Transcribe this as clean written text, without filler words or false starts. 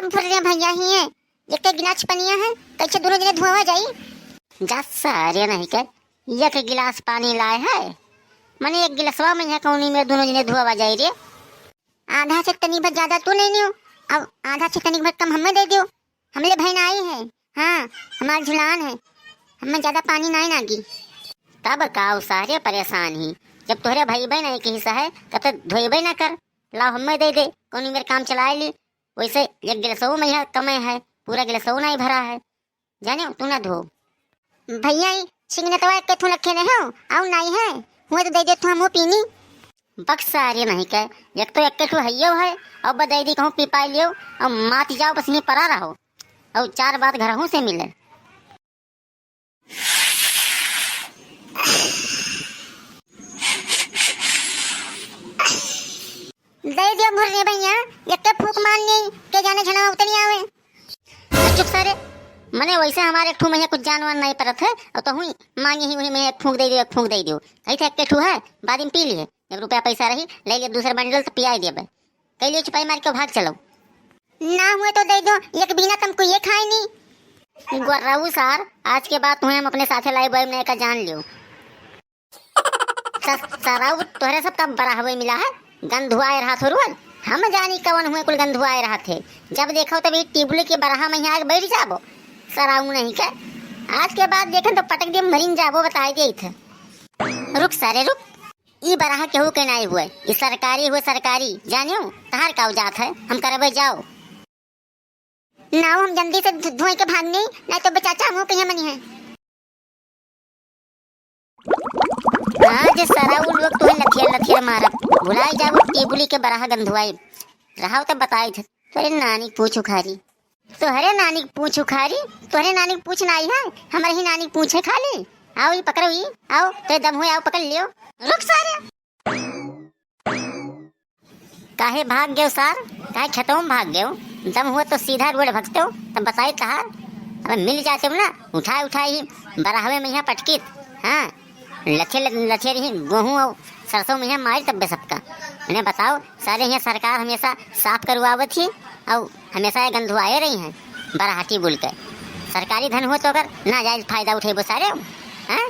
Hooray भैया ही है, एक तो गिलास पनिया है, कैसे दोनों जने धुआवा जाई। जा सारे नहीं के एक गिलास पानी लाए है, मने एक गिलासवा में है कौनी में दोनों जने धुआवा जाई रे। आधा से तनी भर ज्यादा तू नहीं नियो, अब आधा से तनी भर कम हमें दे दियो। हमले बहन आई है, हाँ हमार झुलान है, हमें ज्यादा पानी नहीं नागी। तब काऊ सारे परेशान ही, जब तोहरे भाई बहन एक हिस्सा है तब तक धोएबे ना कर, लाओ हमें दे दे, कौनी मेरे काम चला ली। वैसे एक गिलासों में है कमे है, पूरा गिलासों नहीं भरा है, जाने तू ना धो। भैया सिंगनतवा के थू रखे ने हो आउ नहीं है, हुए तो दे दे तू हम पीनी। बक्सा अरे नहीं के एक तो एक हइयो है, अब बदाई दी कहूँ पी पाई लियो, अब मात जाओ बस नहीं परा रहो, और चार बात घरों से मिले। दे दियो भुर्रे भैया, एक के फूक मारनी के जाने झना उतरी आवे। चुप सारे, मने वैसे हमारे ठू में कुछ जानवर नहीं परत है, और तो हुई मांगी ही वही में एक फूक दे दियो, एक फूक दे दियो, कहीं थे एक ठू है बाद में पी लिए, जब रुपया पैसा रही ले लिया दूसरा बंडल तो पिया दिया, कई लिए छुपाई मार के भाग चलो। ना हुए तो दे दो, एक बिना तुमको ये खाए नहीं। गुर्राऊ सार, आज के बाद तुम्हें हम अपने साथे लाई बॉय में का जान लियो। सराऊ तोहरे सब कब बड़ा हवे मिला है, गंध हुआ रहा थोरुअल, हम जानी कवन हुए कुल गंध हुआ रहा थे, जब देखो तभी टिबुली के बरहा में आग बैठ जाबो। सराऊ नहीं के आज के बाद देखें तो पटक दे मरीन जाबो, बताई दे थे। रुक सारे रुक, ई बरहा केहू के नहीं हुए, ई सरकारी हुए सरकारी, जानियो तहार का जात है, हम करबे जाओ। ना हम जल्दी से धोए के भागने, नहीं तो बचाचा मुंह कहीं मनी है। आज सराऊ लोग तुम्हें लथियर लथियर मारब, भुलाई जाबो टेबुली के बरहा गंधुआई रहा तो बताई थे। तोरे नानी पूछ उखारी, तोहरे नानी पूछ उखारी, तोहरे नानी पूछ नहीं है, हमारे ही नानी पूछे खाली। आओ ये पकड़ो, ये आओ तो दम हुए, आओ पकड़ लियो। रुक सारे, काहे भाग गयो सार, काहे खेतों में भाग गयो, दम हुआ तो सीधा रोड भगते हो, तब बताई कहा अब मिल जाते हो ना, उठाए उठाए ही बराहवे में यहाँ पटकित, हाँ लथे लथे रही गेहूँ और सरसों में यहाँ मारी तब सबका। मैंने बताओ सारे यहाँ सरकार हमेशा साफ करवावत थी, और हमेशा ये गंधुआए रही हैं बराहाटी बोल के, सरकारी धन हो तो अगर ना जायज फायदा उठे वो सारे, हाँ